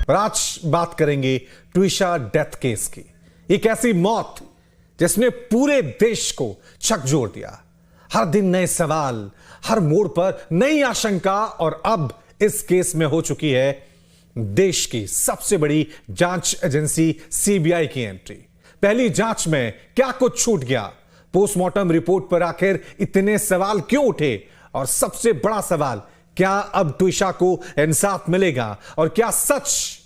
और आज बात करेंगे ट्विशा डेथ केस की। एक ऐसी मौत जिसने पूरे देश को झकझोर दिया। हर दिन नए सवाल, हर मोड़ पर नई आशंका, और अब इस केस में हो चुकी है देश की सबसे बड़ी जांच एजेंसी सीबीआई की एंट्री। पहली जांच में क्या कुछ छूट गया, पोस्टमार्टम रिपोर्ट पर आखिर इतने सवाल क्यों उठे, और सबसे बड़ा सवाल, क्या अब ट्विशा को इंसाफ मिलेगा और क्या सच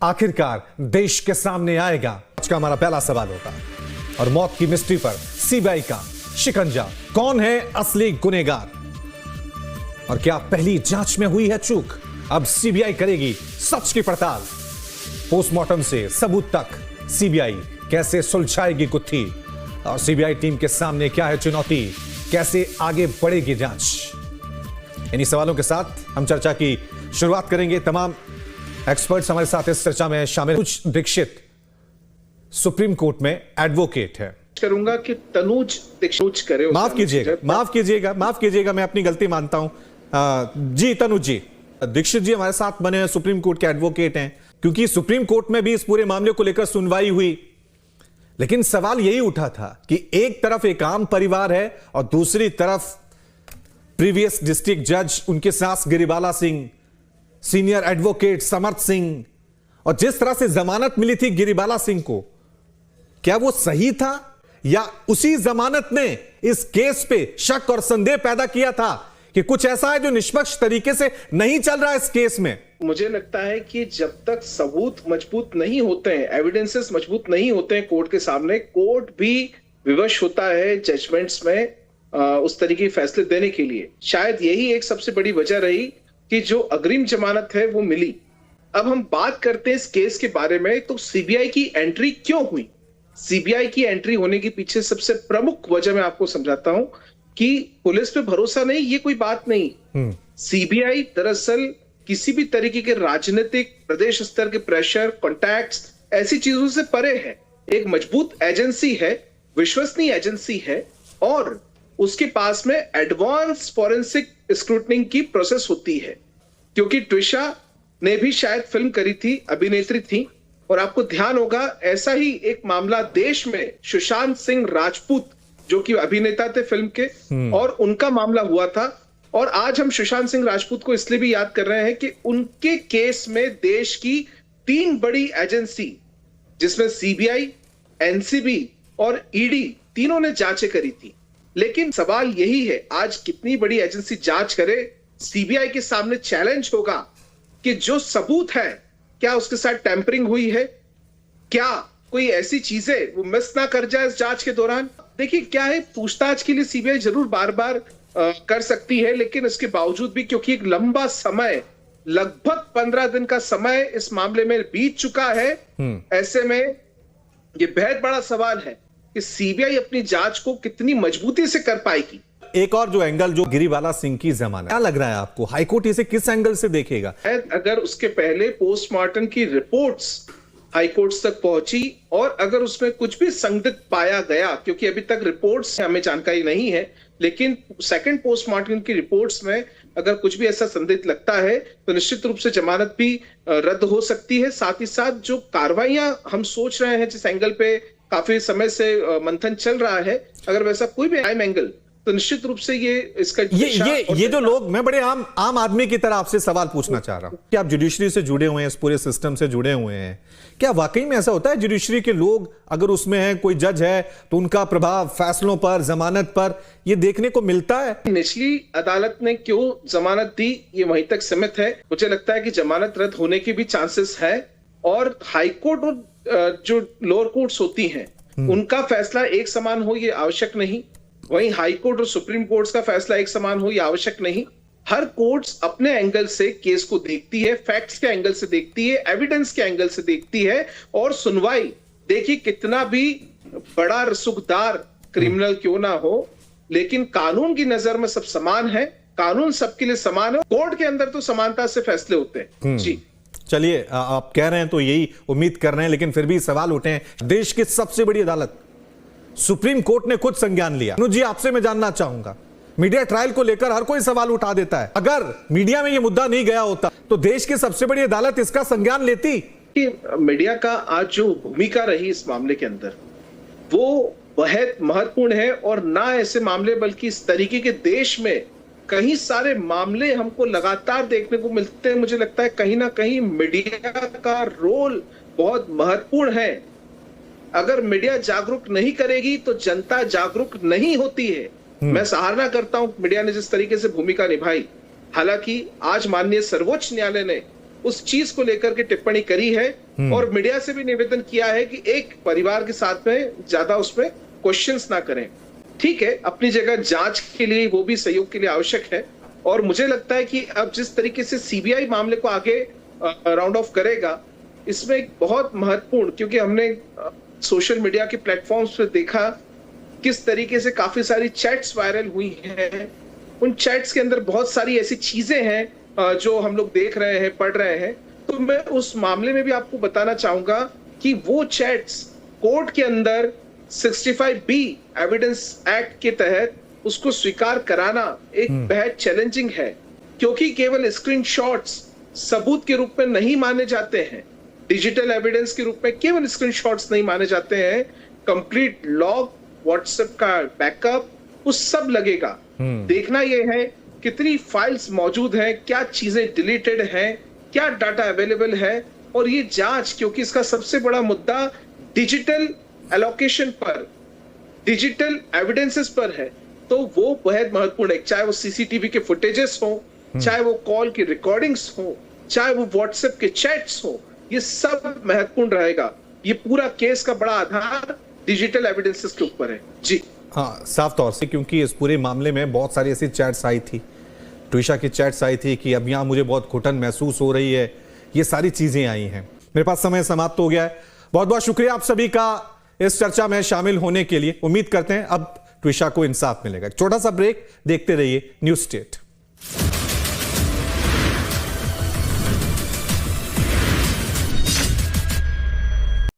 आखिरकार देश के सामने आएगा? आज का हमारा पहला सवाल होगा। और मौत की मिस्ट्री पर सीबीआई का शिकंजा, कौन है असली गुनहगार, और क्या पहली जांच में हुई है चूक? अब सीबीआई करेगी सच की पड़ताल। पोस्टमार्टम से सबूत तक सीबीआई कैसे सुलझाएगी गुत्थी, और सीबीआई टीम के सामने क्या है चुनौती, कैसे आगे बढ़ेगी जांच? इन्हीं सवालों के साथ हम चर्चा की शुरुआत करेंगे। तमाम एक्सपर्ट्स हमारे साथ इस चर्चा में शामिल। तनुज दीक्षित सुप्रीम कोर्ट में एडवोकेट है। करूंगा कि तनुज दीक्षित करे। माफ कीजिएगा, मैं अपनी गलती मानता हूं। जी तनुज जी, दीक्षित जी हमारे साथ बने हैं, सुप्रीम कोर्ट के एडवोकेट हैं। क्योंकि सुप्रीम कोर्ट में भी इस पूरे मामले को लेकर सुनवाई हुई, लेकिन सवाल यही उठा था कि एक तरफ एक आम परिवार है और दूसरी तरफ प्रीवियस डिस्ट्रिक्ट जज, उनके सास गिरिबाला सिंह, सीनियर एडवोकेट समर्थ सिंह, और जिस तरह से जमानत मिली थी गिरिबाला सिंह को, क्या वो सही था, या उसी जमानत ने इस केस पे शक और संदेह पैदा किया था कि कुछ ऐसा है जो निष्पक्ष तरीके से नहीं चल रहा है इस केस में? मुझे लगता है कि जब तक सबूत मजबूत नहीं होते हैं, एविडेंसेस मजबूत नहीं होते हैं कोर्ट के सामने, कोर्ट भी विवश होता है जजमेंट्स में उस तरीके के फैसले देने के लिए। शायद यही एक सबसे बड़ी वजह रही कि जो अग्रिम जमानत है वो मिली। अब हम बात करते हैं इस केस के बारे में, तो सीबीआई की एंट्री क्यों हुई? सीबीआई की एंट्री होने के पीछे सबसे प्रमुख वजह मैं आपको समझाता हूं कि पुलिस पे भरोसा नहीं, ये कोई बात नहीं। सीबीआई दरअसल किसी भी तरीके के राजनीतिक, प्रदेश स्तर के प्रेशर, कॉन्टैक्ट्स, ऐसी चीजों से परे है। एक मजबूत एजेंसी है, विश्वसनीय एजेंसी है, और उसके पास में एडवांस फॉरेंसिक स्क्रूटनिंग की प्रोसेस होती है। क्योंकि ट्विशा ने भी शायद फिल्म करी थी, अभिनेत्री थी, और आपको ध्यान होगा ऐसा ही एक मामला देश में सुशांत सिंह राजपूत, जो कि अभिनेता थे फिल्म के, और उनका मामला हुआ था। और आज हम सुशांत सिंह राजपूत को इसलिए भी याद कर रहे हैं कि उनके केस में देश की 3 बड़ी एजेंसी, जिसमें सीबीआई, एनसीबी और ईडी, तीनों ने जांचें करी थी। लेकिन सवाल यही है, आज कितनी बड़ी एजेंसी जांच करे, सीबीआई के सामने चैलेंज होगा कि जो सबूत है, क्या उसके साथ टैंपरिंग हुई है, क्या कोई ऐसी चीजें वो मिस ना कर जाए इस जांच के दौरान। देखिए क्या है, पूछताछ के लिए सीबीआई जरूर बार बार कर सकती है, लेकिन इसके बावजूद भी क्योंकि एक लंबा समय, लगभग 15 दिन का समय इस मामले में बीत चुका है, ऐसे में ये बेहद बड़ा सवाल है कि सीबीआई अपनी जांच को कितनी मजबूती से कर पाएगी। एक और जो एंगल, जो गिरिबाला सिंह की जमानत, क्या लग रहा है आपको, हाईकोर्ट इसे किस एंगल से देखेगा? अगर उसके पहले पोस्टमार्टम की रिपोर्ट्स हाईकोर्ट तक पहुंची, और अगर उसमें कुछ भी संदिग्ध पाया गया, क्योंकि अभी तक रिपोर्ट्स हमें जानकारी नहीं है, लेकिन सेकंड पोस्टमार्टम की रिपोर्ट्स में अगर कुछ भी ऐसा संदिग्ध लगता है तो निश्चित रूप से जमानत भी रद्द हो सकती है। साथ ही साथ जो कार्रवाइयां हम सोच रहे हैं, जिस एंगल पे काफी समय से मंथन चल रहा है, अगर वैसा कोई भी टाइम एंगल, तो निश्चित रूप से ये इसका ये जो लोग, मैं बड़े आम आदमी की तरह आपसे सवाल पूछना चाह रहा हूं कि आप जुडिशरी से जुड़े हुए हैं, इस पूरे सिस्टम से जुड़े हुए हैं, क्या वाकई में ऐसा होता है जुडिशरी के लोग, अगर उसमें है कोई जज है, तो उनका प्रभाव फैसलों पर, जमानत पर, ये देखने को मिलता है? निचली अदालत ने क्यों जमानत दी, ये वहीं तक सीमित है। मुझे लगता है कि जमानत रद्द होने के भी चांसेस है, और हाईकोर्ट और जो लोअर कोर्ट्स होती हैं, उनका फैसला एक समान हो ये आवश्यक नहीं। वहीं हाई कोर्ट और सुप्रीम कोर्ट का फैसला एक समान हो ये आवश्यक नहीं। हर कोर्ट्स अपने एंगल से केस को देखती है, फैक्ट्स के एंगल से देखती है, एविडेंस के एंगल से देखती है, और सुनवाई देखिए कितना भी बड़ा रसूखदार क्रिमिनल क्यों ना हो, लेकिन कानून की नजर में सब समान है, कानून सबके लिए समान है। कोर्ट के अंदर तो समानता से फैसले होते हैं। जी चलिए, आप कह रहे हैं तो यही उम्मीद कर रहे हैं, लेकिन फिर भी सवाल उठे हैं। देश की सबसे बड़ी अदालत सुप्रीम कोर्ट ने खुद संज्ञान लिया। अनुज जी, आपसे मैं जानना चाहूंगा, मीडिया ट्रायल को लेकर हर कोई सवाल उठा देता है। अगर मीडिया में यह मुद्दा नहीं गया होता तो देश की सबसे बड़ी अदालत इसका संज्ञान लेती। कि मीडिया का आज जो भूमिका रही इस मामले के अंदर वो बहुत महत्वपूर्ण है, और ना ऐसे मामले बल्कि इस तरीके के देश में कई सारे मामले हमको लगातार देखने को मिलते हैं। मुझे लगता है कहीं ना कहीं मीडिया का रोल बहुत महत्वपूर्ण है। अगर मीडिया जागरूक नहीं करेगी तो जनता जागरूक नहीं होती है। मैं सराहना करता हूं मीडिया ने जिस तरीके से भूमिका निभाई। हालांकि आज माननीय सर्वोच्च न्यायालय ने उस चीज को लेकर के टिप्पणी करी है और मीडिया से भी निवेदन किया है कि एक परिवार के साथ में ज्यादा उसमें क्वेश्चंस ना करें। ठीक है, अपनी जगह जांच के लिए वो भी सहयोग के लिए आवश्यक है, और मुझे लगता है कि अब जिस तरीके से सीबीआई मामले को आगे राउंड ऑफ करेगा, इसमें एक बहुत महत्वपूर्ण, क्योंकि हमने सोशल मीडिया के प्लेटफॉर्म्स पर देखा किस तरीके से काफी सारी चैट्स वायरल हुई हैं। उन चैट्स के अंदर बहुत सारी ऐसी चीजें हैं जो हम लोग देख रहे हैं, पढ़ रहे हैं। तो मैं उस मामले में भी आपको बताना चाहूंगा कि वो चैट्स कोर्ट के अंदर 65B एविडेंस एक्ट के तहत उसको स्वीकार कराना एक बेहद चैलेंजिंग है, क्योंकि केवल स्क्रीनशॉट्स सबूत के रूप में नहीं माने जाते हैं। डिजिटल एविडेंस के रूप में केवल स्क्रीनशॉट्स नहीं माने जाते हैं। कंप्लीट लॉग, व्हाट्सएप का बैकअप, वो सब लगेगा। देखना यह है कितनी फाइल्स मौजूद हैं, क्या चीजें डिलीटेड हैं, क्या डाटा अवेलेबल है, और ये जांच, क्योंकि इसका सबसे बड़ा मुद्दा डिजिटल एलोकेशन पर, डिजिटल एविडेंसेस पर है, तो वो बहुत महत्वपूर्ण है। चाहे वो सीसीटीवी के फुटेजेस हो, चाहे वो कॉल की रिकॉर्डिंग्स हो, चाहे वो व्हाट्सएप के चैट्स हो, ये सब महत्वपूर्ण रहेगा। ये पूरा केस का बड़ा आधार डिजिटल एविडेंसेस के ऊपर है। जी हाँ, साफ तौर से, क्योंकि इस पूरे मामले में बहुत सारी ऐसी चैट्स आई थी, ट्विशा की चैट्स आई थी कि अब यहाँ मुझे बहुत घुटन महसूस हो रही है, ये सारी चीजें आई हैं। मेरे पास समय समाप्त हो गया है। बहुत बहुत शुक्रिया आप सभी का इस चर्चा में शामिल होने के लिए। उम्मीद करते हैं अब ट्विशा को इंसाफ मिलेगा। छोटा सा ब्रेक, देखते रहिए न्यूज़ स्टेट।